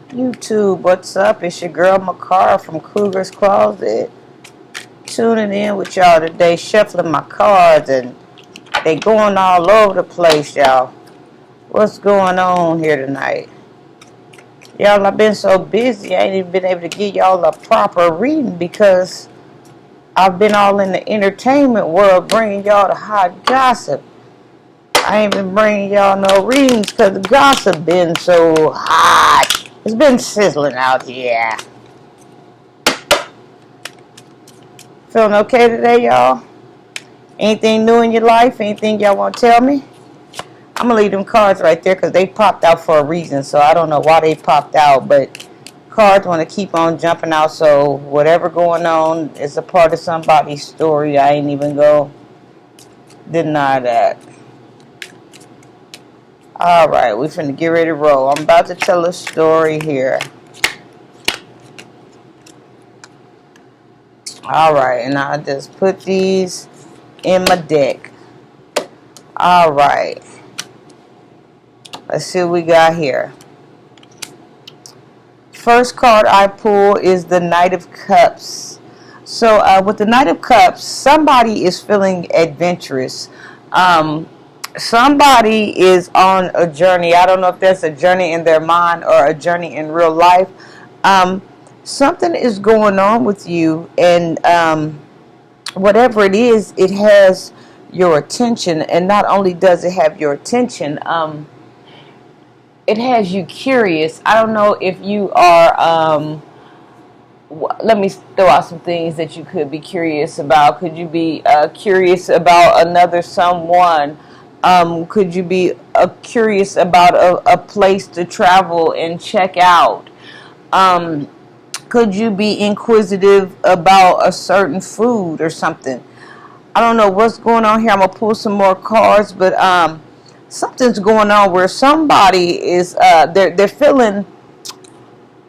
YouTube, what's up? It's your girl Makara from Cougar's Closet. Tuning in with y'all today, shuffling my cards, and they going all over the place, y'all. What's going on here tonight? Y'all, I've been so busy, I ain't even been able to give y'all a proper reading because I've been all in the entertainment world bringing y'all the hot gossip. I ain't been bringing y'all no readings because the gossip been so hot. It's been sizzling out here. Feeling okay today, y'all? Anything new in your life? Anything y'all want to tell me? I'm going to leave them cards right there because they popped out for a reason. So I don't know why they popped out, but cards want to keep on jumping out. So whatever going on is a part of somebody's story. I ain't even go deny that. Alright, we finna get ready to roll. I'm about to tell a story here. Alright, and I just put these in my deck. Alright. Let's see what we got here. First card I pull is the Knight of Cups. So with the Knight of Cups, somebody is feeling adventurous. Somebody is on a journey. I don't know if that's a journey in their mind or a journey in real life. Something is going on with you, and whatever it is, it has your attention. And not only does it have your attention, it has you curious. I don't know if you are, let me throw out some things that you could be curious about. Could you be curious about another someone? Could you be curious about a place to travel and check out? Could you be inquisitive about a certain food or something? I don't know what's going on here. I'm going to pull some more cards, but something's going on where somebody is, they're feeling,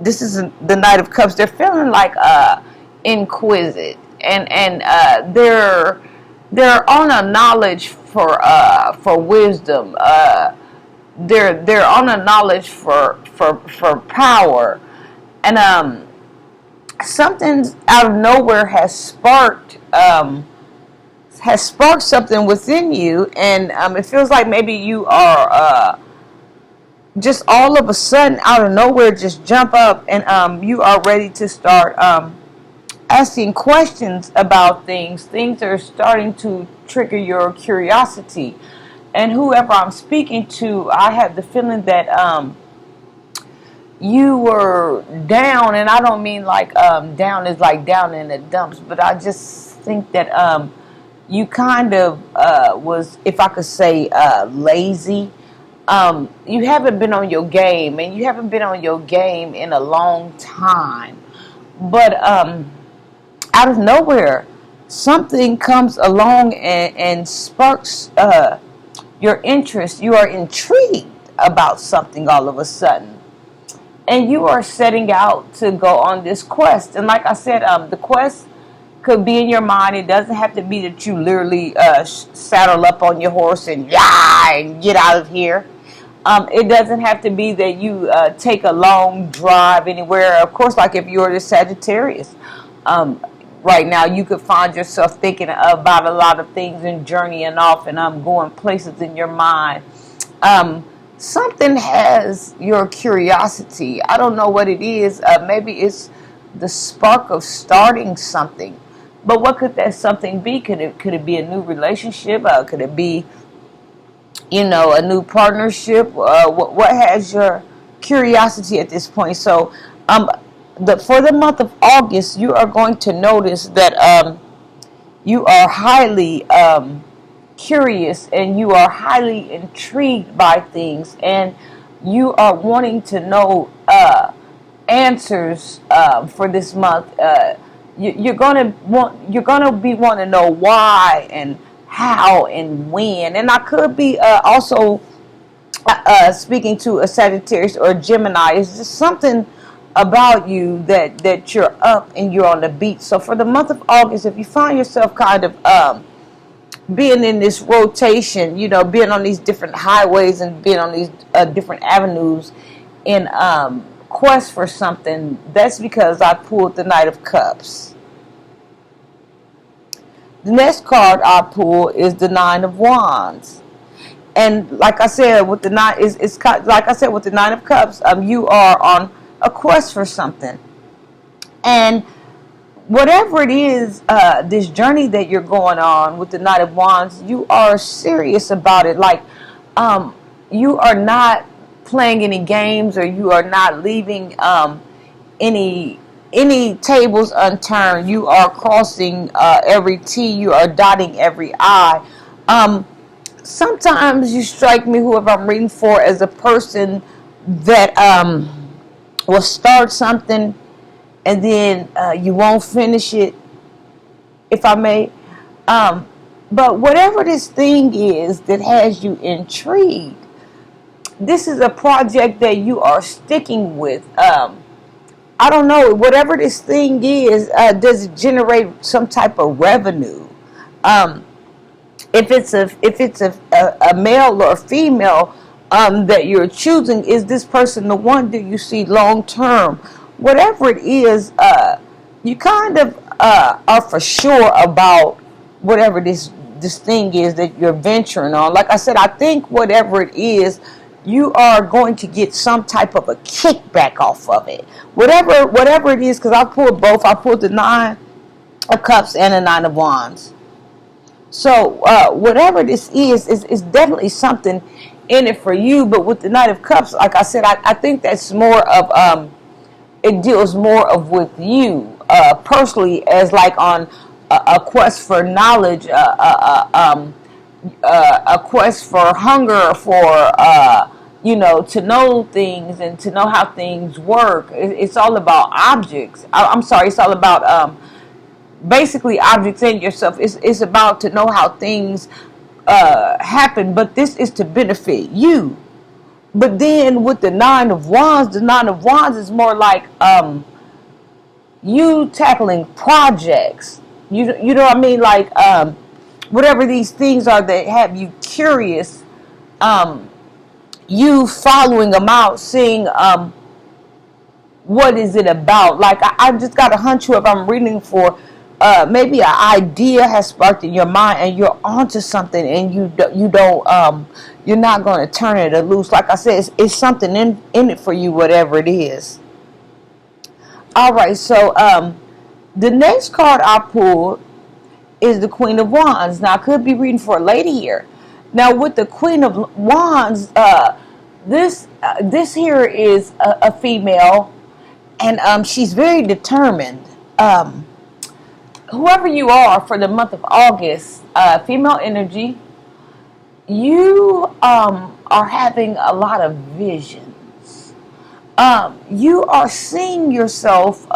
this is the Knight of Cups, they're feeling like inquisitive, and they're on a knowledge for wisdom. They're on a knowledge for power, and something out of nowhere has sparked something within you, and it feels like maybe you are just all of a sudden out of nowhere just jump up, and you are ready to start asking questions about things. Things are starting to trigger your curiosity, and whoever I'm speaking to, I have the feeling that you were down, and I don't mean like down is like down in the dumps, but I just think that you kind of was, if I could say, lazy. You haven't been on your game, and you haven't been on your game in a long time. But out of nowhere, something comes along and sparks your interest. You are intrigued about something all of a sudden, and you are setting out to go on this quest. And like I said, the quest could be in your mind. It doesn't have to be that you literally saddle up on your horse and get out of here. It doesn't have to be that you take a long drive anywhere. Of course, like if you're the Sagittarius, right now you could find yourself thinking about a lot of things and journeying off, and going places in your mind. Something has your curiosity. I don't know what it is. Maybe it's the spark of starting something. But what could that something be? Could it be a new relationship? Could it be, a new partnership? What has your curiosity at this point? So, for the month of August, you are going to notice that you are highly curious, and you are highly intrigued by things, and you are wanting to know answers for this month. You're gonna be wanting to know why and how and when. And I could be also speaking to a Sagittarius or a Gemini. It's just something about you that you're up and you're on the beat. So for the month of August, if you find yourself kind of being in this rotation, being on these different highways and being on these different avenues in quest for something, that's because I pulled the Knight of Cups. The next card I pull is the Nine of Wands. And like I said, with the nine, like I said with the Nine of Cups, you are on a quest for something, and whatever it is, this journey that you're going on with the Knight of Wands, you are serious about it. Like, you are not playing any games, or you are not leaving any tables unturned. You are crossing every T. You are dotting every I. Sometimes you strike me, whoever I'm reading for, as a person that will start something and then you won't finish it, if I may. But whatever this thing is that has you intrigued, this is a project that you are sticking with. I don't know, whatever this thing is, does it generate some type of revenue? If it's a male or a female that you're choosing, is this person the one that you see long term? Whatever it is, you kind of are for sure about whatever this thing is that you're venturing on. Like I said, I think whatever it is, you are going to get some type of a kickback off of it. Whatever it is, because I pulled both. I pulled the Nine of Cups and the Nine of Wands. So whatever this is definitely something in it for you. But with the Knight of Cups, like I said, I think that's more of it deals more of with you personally, as like on a quest for knowledge, a quest for hunger, for to know things and to know how things work. It's all about objects. I'm sorry, it's all about basically objects in yourself. It's about to know how things happen, but this is to benefit you. But then with the Nine of Wands is more like you tackling projects. You know what I mean? Like whatever these things are that have you curious, you following them out, seeing what is it about. Like I just got a hunch if I'm reading for maybe an idea has sparked in your mind and you're onto something, and you're not going to turn it loose. Like I said, it's something in it for you, whatever it is. All right, so the next card I pulled is the Queen of Wands. Now I could be reading for a lady here. Now with the Queen of Wands, this here is a female, and she's very determined. Whoever you are for the month of August, female energy, you are having a lot of visions. You are seeing yourself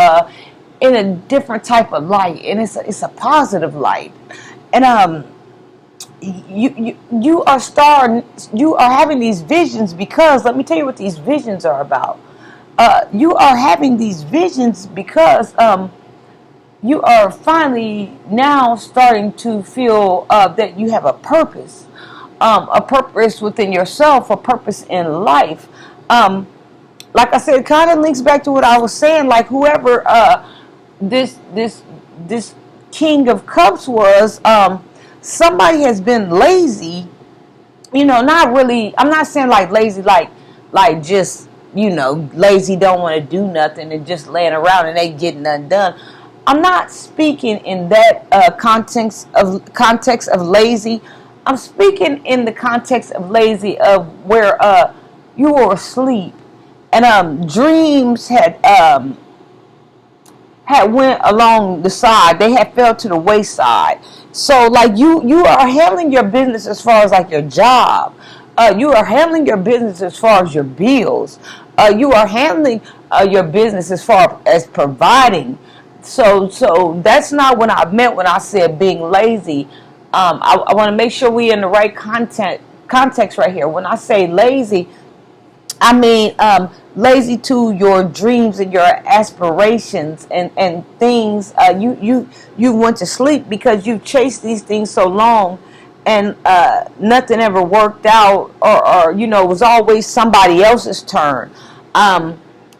in a different type of light, and it's a positive light. And you are having these visions because, let me tell you what these visions are about. You are having these visions because you are finally now starting to feel that you have a purpose within yourself, a purpose in life. Like I said, it kind of links back to what I was saying. Like whoever this King of Cups was, somebody has been lazy. Not really. I'm not saying like lazy, like just lazy, don't want to do nothing and just laying around and ain't getting nothing done. I'm not speaking in that context of lazy. I'm speaking in the context of lazy of where you were asleep and dreams had went along the side. They had fell to the wayside. So like you are handling your business as far as like your job. You are handling your business as far as your bills. You are handling your business as far as providing. So that's not what I meant when I said being lazy. I want to make sure we're in the right context right here. When I say lazy, I mean lazy to your dreams and your aspirations and things. You went to sleep because you chased these things so long, and nothing ever worked out, or it was always somebody else's turn.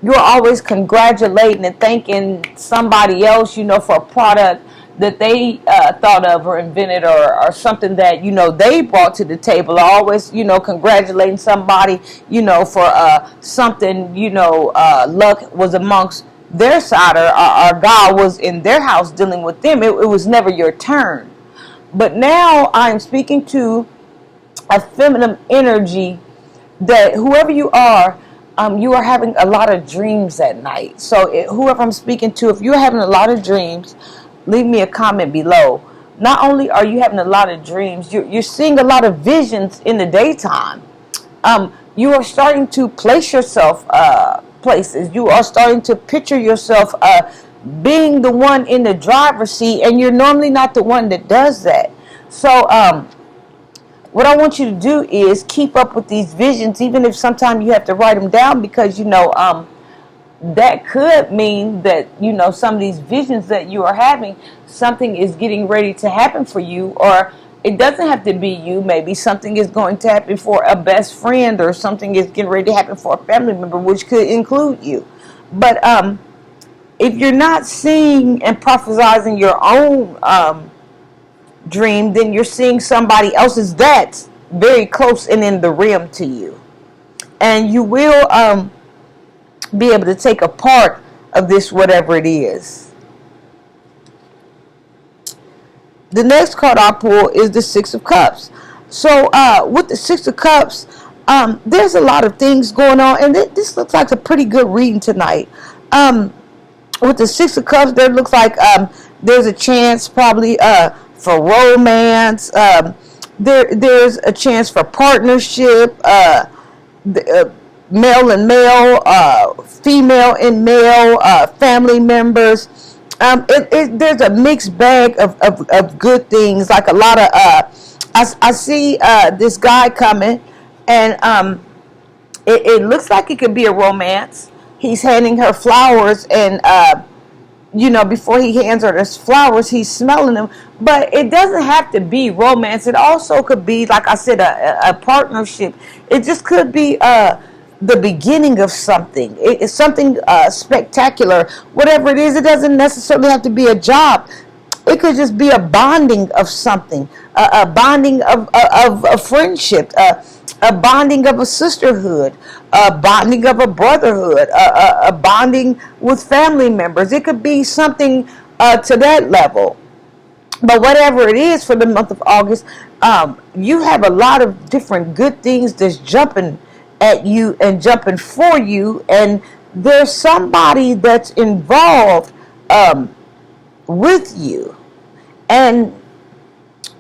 you're always congratulating and thanking somebody else, for a product that they thought of or invented, or something that, they brought to the table. Always, congratulating somebody, for something, luck was amongst their side, or God was in their house dealing with them. It was never your turn. But now I'm speaking to a feminine energy, that whoever you are having a lot of dreams at night. So whoever I'm speaking to, if you're having a lot of dreams, leave me a comment below. Not only are you having a lot of dreams, you're seeing a lot of visions in the daytime. You are starting to place yourself places. You are starting to picture yourself being the one in the driver's seat, and you're normally not the one that does that. So what I want you to do is keep up with these visions, even if sometimes you have to write them down, because that could mean that some of these visions that you are having, something is getting ready to happen for you, or it doesn't have to be you. Maybe something is going to happen for a best friend, or something is getting ready to happen for a family member, which could include you. But if you're not seeing and prophesizing your own dream, then you're seeing somebody else's that's very close and in the realm to you, and you will be able to take a part of this, whatever it is. The next card I pull is the Six of Cups. So with the Six of Cups, there's a lot of things going on, and this looks like a pretty good reading tonight. With the Six of Cups, there looks like there's a chance probably for romance. There's a chance for partnership, male and male, female and male, family members. There's a mixed bag of good things. Like a lot of, I see this guy coming, and it looks like it could be a romance. He's handing her flowers, and before he hands her the flowers, he's smelling them. But it doesn't have to be romance. It also could be, like I said, a partnership. It just could be the beginning of something. It's something spectacular. Whatever it is, it doesn't necessarily have to be a job. It could just be a bonding of something, a bonding of a friendship, a bonding of a sisterhood, a bonding of a brotherhood, a bonding with family members. It could be something to that level. But whatever it is, for the month of August, you have a lot of different good things that's jumping at you and jumping for you, and there's somebody that's involved with you. And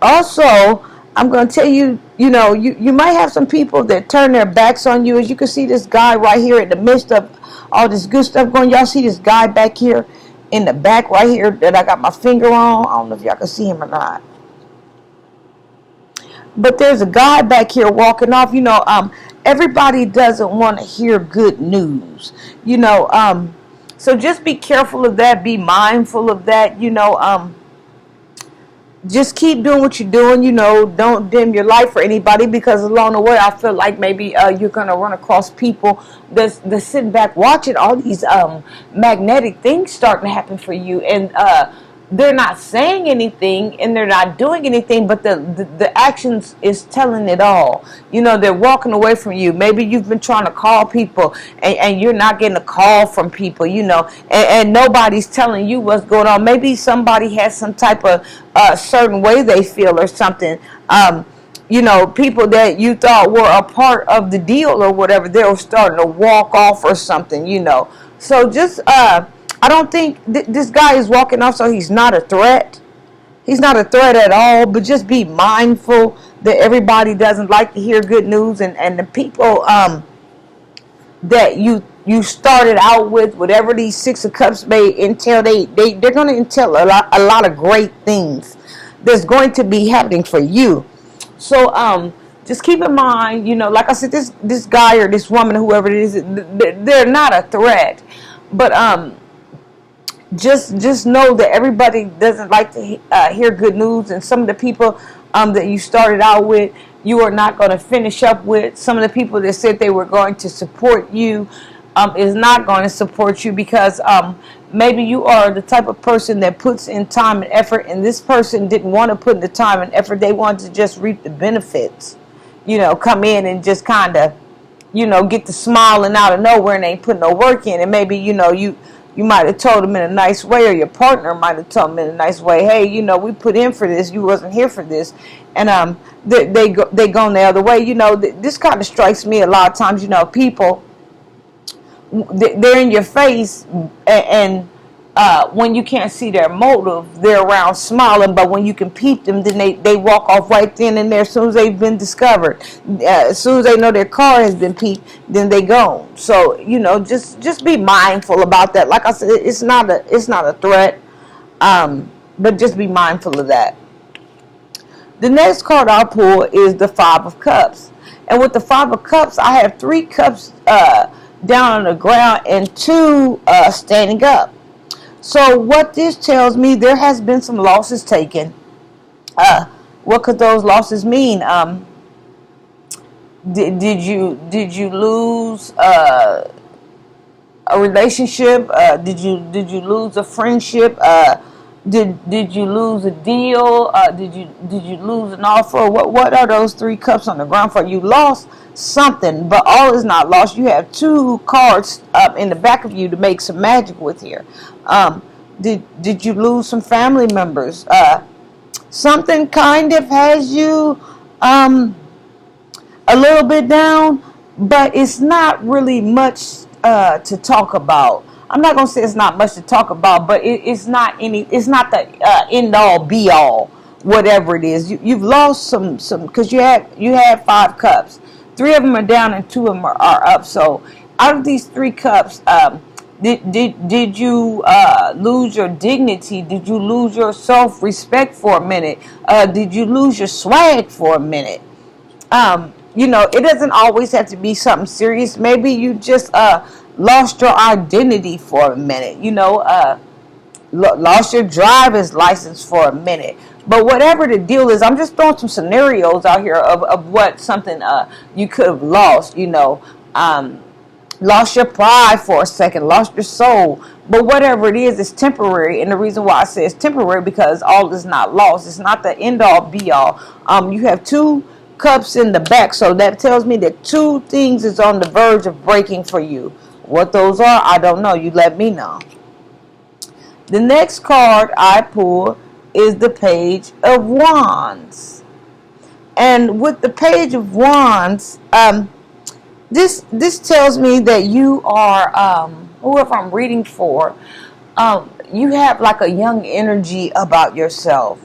also, I'm going to tell you, you might have some people that turn their backs on you. As you can see, this guy right here in the midst of all this good stuff going. Y'all see this guy back here in the back right here that I got my finger on? I don't know if y'all can see him or not. But there's a guy back here walking off. Everybody doesn't want to hear good news. So just be careful of that. Be mindful of that. Just keep doing what you're doing. Don't dim your light for anybody, because along the way, I feel like maybe you're gonna run across people that's sitting back watching all these magnetic things starting to happen for you, and they're not saying anything and they're not doing anything, but the actions is telling it all. They're walking away from you. Maybe you've been trying to call people, and you're not getting a call from people, and nobody's telling you what's going on. Maybe somebody has some type of certain way they feel or something. People that you thought were a part of the deal or whatever, they're starting to walk off or something, So just, I don't think this guy is walking off, so he's not a threat. He's not a threat at all, but just be mindful that everybody doesn't like to hear good news, and the people that you started out with, whatever these Six of Cups may entail, they're going to entail a lot of great things that's going to be happening for you. So just keep in mind, like I said, this guy or this woman, whoever it is, they're not a threat, but just know that everybody doesn't like to hear good news, and some of the people that you started out with, you are not going to finish up with. Some of the people that said they were going to support you, is not going to support you because maybe you are the type of person that puts in time and effort, and this person didn't want to put in the time and effort. They wanted to just reap the benefits, come in and just kind of, get the smiling out of nowhere and ain't put no work in. And maybe, you might have told them in a nice way, or your partner might have told them in a nice way, hey, we put in for this, you wasn't here for this. And they go the other way. This kind of strikes me a lot of times. People, they're in your face, and when you can't see their motive, they're around smiling, but when you can peep them, then they walk off right then and there as soon as they've been discovered. As soon as they know their car has been peeped, then they go. So, just be mindful about that. Like I said, it's not a threat, but just be mindful of that. The next card I'll pull is the Five of Cups. And with the Five of Cups, I have 3 cups down on the ground and 2 standing up. So what this tells me, there has been some losses taken. What could those losses mean? Did you lose a relationship? Did you lose a friendship? Did you lose a deal? Did you lose an offer? What are those 3 cups on the ground for? You lost something, but all is not lost. You have 2 cards up in the back of you to make some magic with here. Did you lose some family members? Something kind of has you a little bit down, but it's not really much to talk about. I'm not gonna say it's not much to talk about, but it's not the end all be all. Whatever it is, you've lost some because you had 5 cups. 3 of them are down and 2 of them are up. So out of these 3 cups, did you lose your dignity? Did you lose your self-respect for a minute? Did you lose your swag for a minute? It doesn't always have to be something serious. Maybe you just lost your identity for a minute. Lost your driver's license for a minute. But whatever the deal is, I'm just throwing some scenarios out here of what something you could have lost. Lost your pride for a second, lost your soul. But whatever it is, it's temporary. And the reason why I say it's temporary, because all is not lost. It's not the end all be all. You have 2 cups in the back, so that tells me that 2 things is on the verge of breaking for you. What those are, I don't know. You let me know. The next card I pull is the Page of Wands. And with the Page of Wands, this tells me that you are, whoever I'm reading for, you have like a young energy about yourself.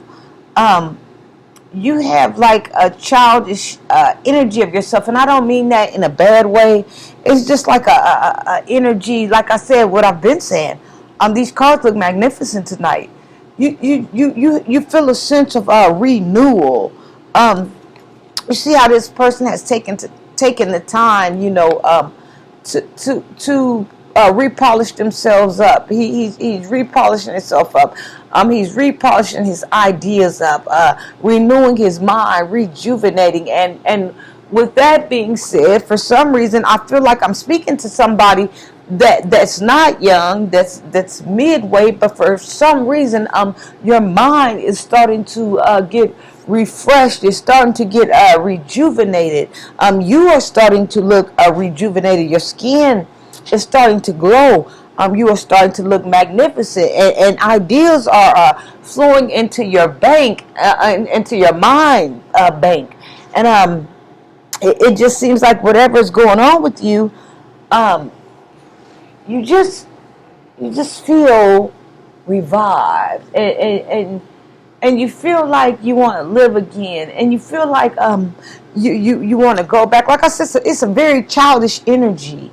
You have like a childish energy of yourself, and I don't mean that in a bad way. It's just like a energy. Like I said, what I've been saying. These cards look magnificent tonight. You feel a sense of renewal. You see how this person has taken the time, to repolish themselves up. He's repolishing himself up. He's repolishing his ideas up, renewing his mind, rejuvenating. And with that being said, for some reason, I feel like I'm speaking to somebody that's not young, that's midway, but for some reason, your mind is starting to get refreshed. It's starting to get rejuvenated. You are starting to look rejuvenated. Your skin is starting to glow. You are starting to look magnificent, and ideas are flowing into your bank, into your mind bank, and it just seems like whatever's going on with you, you just feel revived, and you feel like you want to live again, and you feel like you want to go back. Like I said, it's a very childish energy,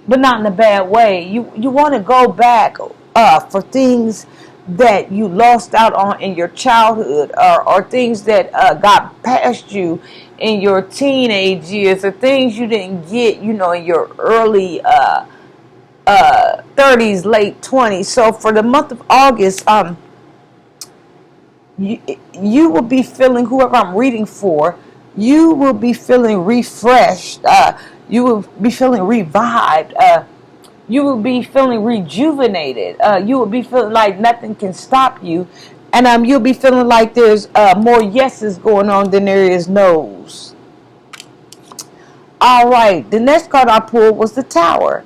but not in a bad way. You want to go back for things that you lost out on in your childhood, or things that got past you in your teenage years, or things you didn't get, in your early 30s, late 20s. So for the month of August, you will be feeling, whoever I'm reading for, you will be feeling refreshed. You will be feeling revived. You will be feeling rejuvenated. You will be feeling like nothing can stop you. And you'll be feeling like there's more yeses going on than there is no's. All right, the next card I pulled was the Tower.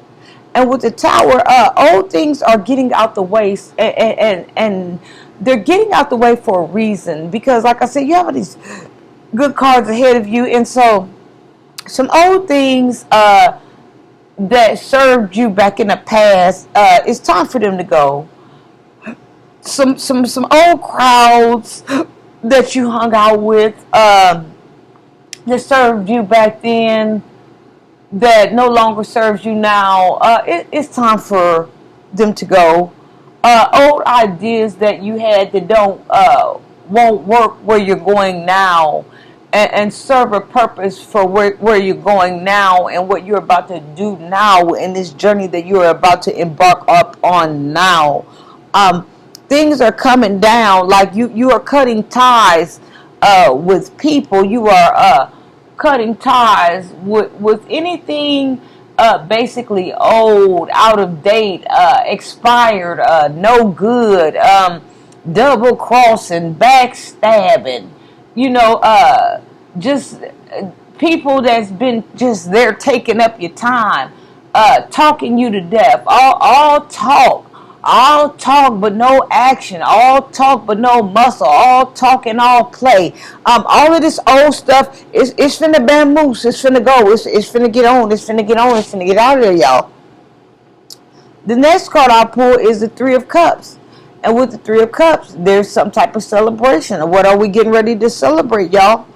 And with the Tower, old things are getting out the way, and they're getting out the way for a reason. Because, like I said, you have these good cards ahead of you, and so some old things that served you back in the past, it's time for them to go. Some old crowds that you hung out with that served you back then that no longer serves you now, it's time for them to go. Old ideas that you had that won't work where you're going now, and serve a purpose for where you're going now and what you're about to do now in this journey that you're about to embark up on now. Things are coming down, like you are cutting ties with people. You are cutting ties with anything basically old, out of date, expired, no good, double crossing, backstabbing, just people that's been just there taking up your time, talking you to death, all talk but no action, all talk but no muscle, all talk and all play. All of this old stuff it's finna bamboos, it's finna go, it's finna get on, it's finna get on, it's finna get out of there, y'all. The next card I pull is the Three of Cups. And with the Three of Cups, there's some type of celebration. What are we getting ready to celebrate, y'all?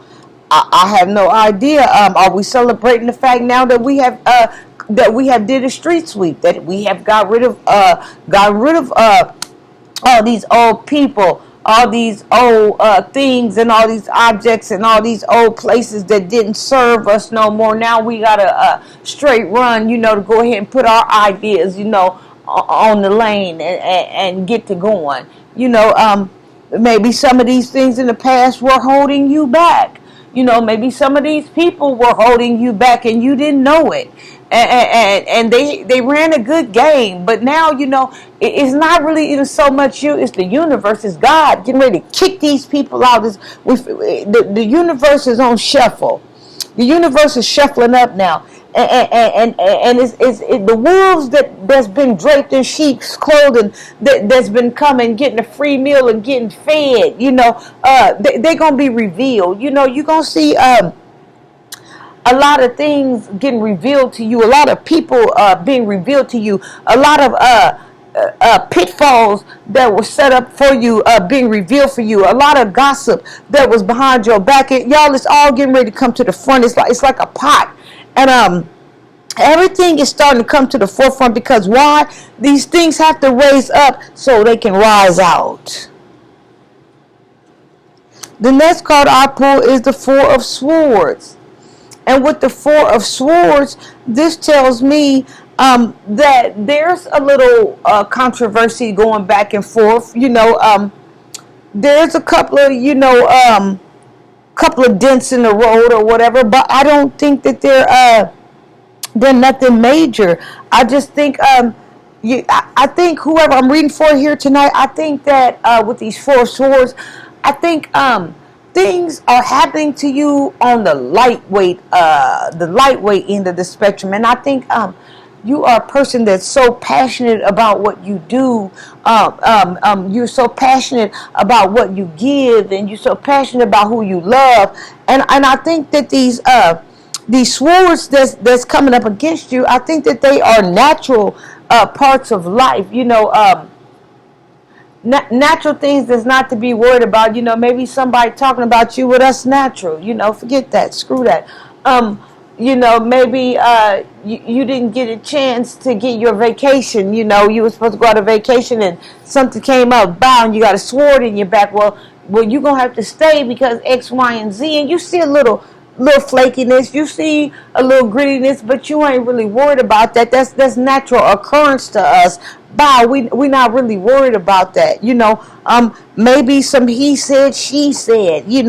I have no idea. Are we celebrating the fact now that we have did a street sweep, that we have got rid of all these old people, all these old things, and all these objects, and all these old places that didn't serve us no more. Now we got a straight run, to go ahead and put our ideas, on the lane and get to going. Maybe some of these things in the past were holding you back. Maybe some of these people were holding you back and you didn't know it. And they ran a good game, but now it's not really even so much you. It's the universe. It's God getting ready to kick these people out. The universe is on shuffle. The universe is shuffling up now, and it's the wolves that's been draped in sheep's clothing that's been coming, getting a free meal and getting fed. They're gonna be revealed. You're gonna see a lot of things getting revealed to you, a lot of people being revealed to you, a lot of pitfalls that were set up for you being revealed for you, a lot of gossip that was behind your back. Y'all, it's all getting ready to come to the front. It's like a pot, and everything is starting to come to the forefront, because why? These things have to raise up so they can rise out. The next card I pull is the Four of Swords. And with the Four of Swords, this tells me that there's a little controversy going back and forth. There's a couple of couple of dents in the road or whatever, but I don't think that they're nothing major. I just think I think whoever I'm reading for here tonight, I think that with these Four of Swords, I think things are happening to you on the lightweight end of the spectrum, and I think you are a person that's so passionate about what you do. You're so passionate about what you give, and you're so passionate about who you love. And I think that these swords that's coming up against you, I think that they are natural parts of life. Natural things that's not to be worried about. Maybe somebody talking about you, well, that's natural. Forget that. Screw that. Maybe you didn't get a chance to get your vacation. You were supposed to go on a vacation and something came up, bound, you got a sword in your back. Well, you're going to have to stay because X, Y, and Z. And you see a little flakiness, you see a little grittiness, but you ain't really worried about that. That's natural occurrence to us. by. We not really worried about that, maybe some he said, she said, we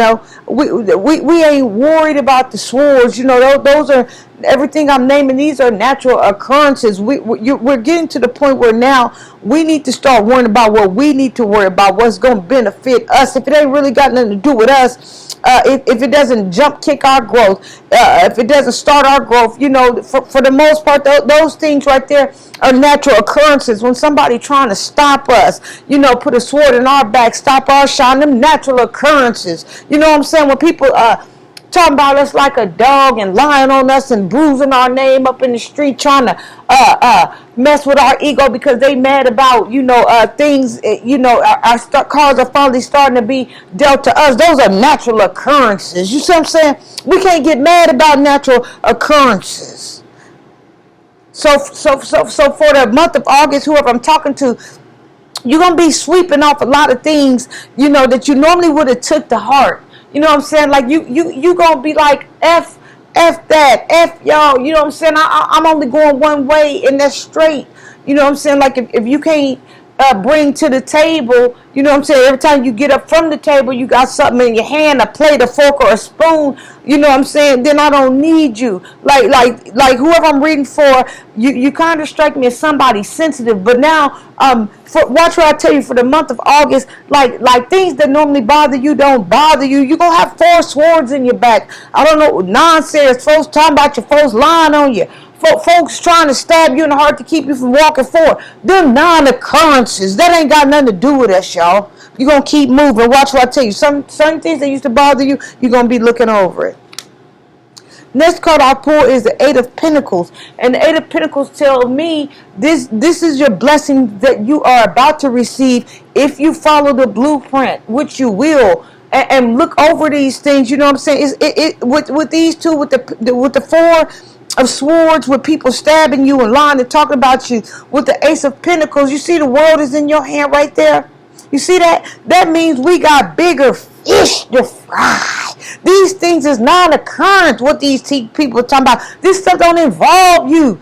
ain't worried about the swords, those are everything I'm naming. These are natural occurrences. We're getting to the point where now we need to start worrying about what we need to worry about, what's going to benefit us. If it ain't really got nothing to do with us, if it doesn't jump kick our growth, if it doesn't start our growth, for the most part, those things right there are natural occurrences. When somebody trying to stop us, put a sword in our back, stop our shine, them natural occurrences. You know what I'm saying? When people talking about us like a dog and lying on us and bruising our name up in the street, trying to mess with our ego because they mad about things. Our cards are finally starting to be dealt to us. Those are natural occurrences. You see what I'm saying? We can't get mad about natural occurrences. So for the month of August, whoever I'm talking to, you're gonna be sweeping off a lot of things, that you normally would have took to heart. You know what I'm saying? Like you gonna be like F that, F y'all. You know what I'm saying? I'm only going one way and that's straight. You know what I'm saying? Like if you can't bring to the table, you know what I'm saying? Every time you get up from the table, you got something in your hand, a plate, a fork, or a spoon. You know what I'm saying? Then I don't need you. Like whoever I'm reading for, you kind of strike me as somebody sensitive. But now, watch what I tell you. For the month of August, like things that normally bother you don't bother you. You're gonna have 4 swords in your back. I don't know, nonsense. Folks talking about your folks lying on you. Folks trying to stab you in the heart to keep you from walking forward. Them non-occurrences. That ain't got nothing to do with us, y'all. You're going to keep moving. Watch what I tell you. Some things that used to bother you, you're going to be looking over it. Next card I pull is the 8 of Pentacles. And the 8 of Pentacles tell me this is your blessing that you are about to receive if you follow the blueprint, which you will. And look over these things. You know what I'm saying? With these two, with the 4 of swords, with people stabbing you and lying and talking about you, with the Ace of Pentacles, you see the world is in your hand right there. You see that? That means we got bigger fish to fry. These things is non-occurrent. What these people are talking about, this stuff don't involve you.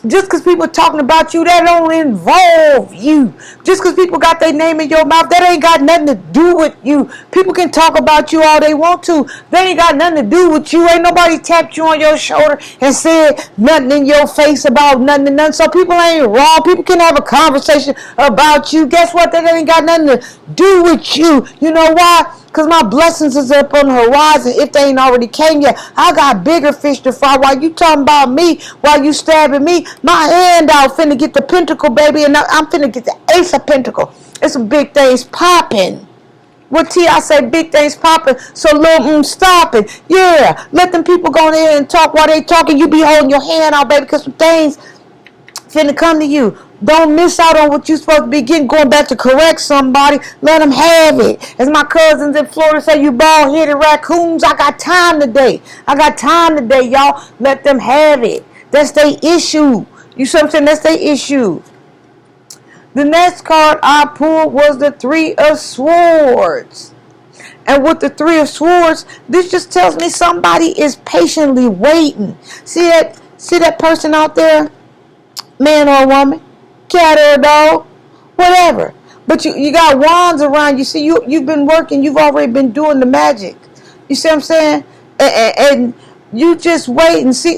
Just because people talking about you, that don't involve you. Just because people got their name in your mouth, that ain't got nothing to do with you. People can talk about you all they want to. They ain't got nothing to do with you. Ain't nobody tapped you on your shoulder and said nothing in your face about nothing and nothing. So people ain't wrong. People can have a conversation about you. Guess what? That ain't got nothing to do with you. You know why? Because my blessings is up on the horizon if they ain't already came yet. I got bigger fish to fry. While you talking about me, while you stabbing me, my hand out finna get the pentacle, baby, and I'm finna get the Ace of Pentacle. It's some big things popping. What I say, big things popping, so little stop it. Yeah, let them people go in there and talk while they talking. You be holding your hand out, baby, because some things finna come to you. Don't miss out on what you're supposed to be getting. Going back to correct somebody, let them have it. As my cousins in Florida say, you bald-headed raccoons, I got time today. Y'all. Let them have it. That's their issue. You see what I'm saying? That's their issue. The next card I pulled was the 3 of Swords. And with the 3 of Swords, this just tells me somebody is patiently waiting. See that person out there? Man or woman, cat or a dog, whatever. But you got wands around you. See, you've been working. You've already been doing the magic. You see what I'm saying? And you just wait and see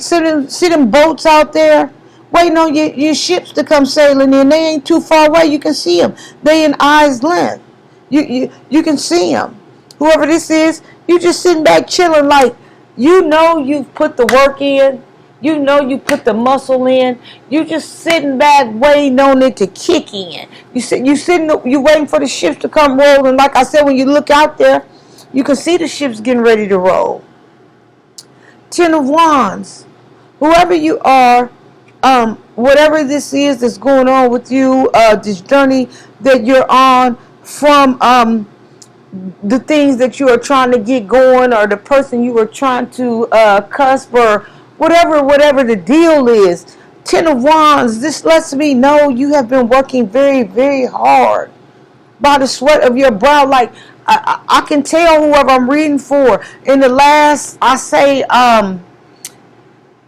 them boats out there waiting on your ships to come sailing in. They ain't too far away. You can see them. They in eyes length. You can see them. Whoever this is, you just sitting back chilling like you've put the work in. You put the muscle in. You just sitting back waiting on it to kick in. You waiting for the ships to come rolling. Like I said, when you look out there, you can see the ships getting ready to roll. 10 of Wands. Whoever you are, whatever this is that's going on with you, this journey that you're on from the things that you are trying to get going, or the person you are trying to cusp, or whatever the deal is. 10 of Wands, this lets me know you have been working very, very hard by the sweat of your brow. Like I can tell whoever I'm reading for in the last, I say,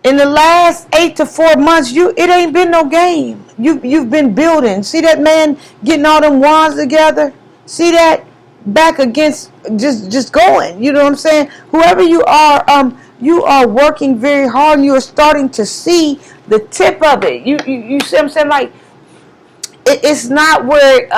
In the last 8 to 4 months, it ain't been no game. You've been building. See that man getting all them wands together? See that back against just going. You know what I'm saying? Whoever you are working very hard, and you are starting to see the tip of it. You see what I'm saying? Like it's not where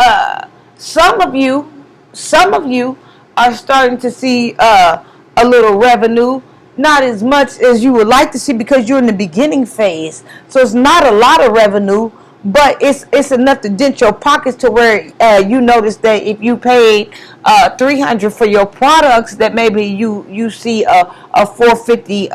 some of you are starting to see a little revenue, not as much as you would like to see because you're in the beginning phase. So it's not a lot of revenue, but it's enough to dent your pockets to where you notice that if you paid $300 for your products, that maybe you see a 450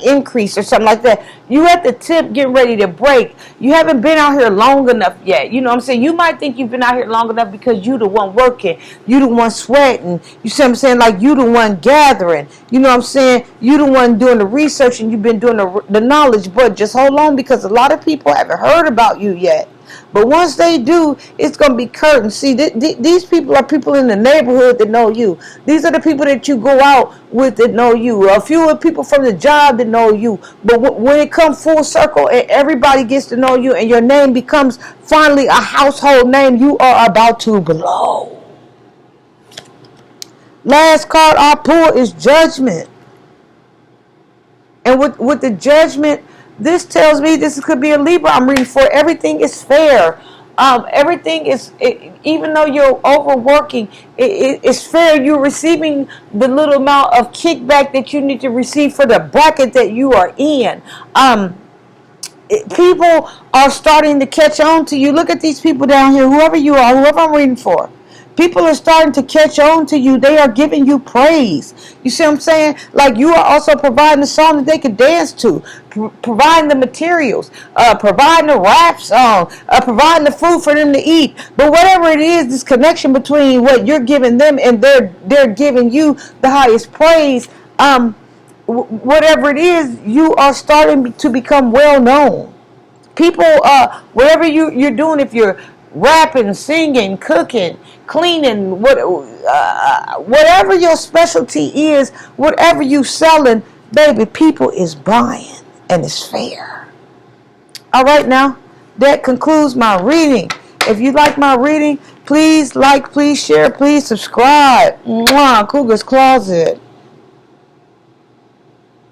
increase or something like that. You at the tip getting ready to break. You haven't been out here long enough yet. You know what I'm saying? You might think you've been out here long enough because you the one working, you the one sweating. You see what I'm saying? Like you the one gathering. You know what I'm saying? You the one doing the research and you've been doing the knowledge. But just hold on, because a lot of people haven't heard about you yet. But once they do, it's going to be curtains. See, these people are people in the neighborhood that know you. These are the people that you go out with that know you. A few of the people from the job that know you. But when it comes full circle and everybody gets to know you and your name becomes finally a household name, you are about to blow. Last card I pull is Judgment. And with the Judgment, this tells me this could be a Libra I'm reading for. Everything is fair. Everything is, even though you're overworking, it's fair. You're receiving the little amount of kickback that you need to receive for the bracket that you are in. People are starting to catch on to you. Look at these people down here, whoever you are, whoever I'm reading for. People are starting to catch on to you. They are giving you praise. You see what I'm saying? Like you are also providing a song that they can dance to, providing the materials, providing the rap song, providing the food for them to eat. But whatever it is, this connection between what you're giving them and they're giving you the highest praise. Whatever it is, you are starting to become well known. People, whatever you're doing, if you're rapping, singing, cooking, cleaning, whatever your specialty is, whatever you selling, baby, people is buying and it's fair. All right, now that concludes my reading. If you like my reading, please like, please share, please subscribe. Mwah, Cougar's Closet.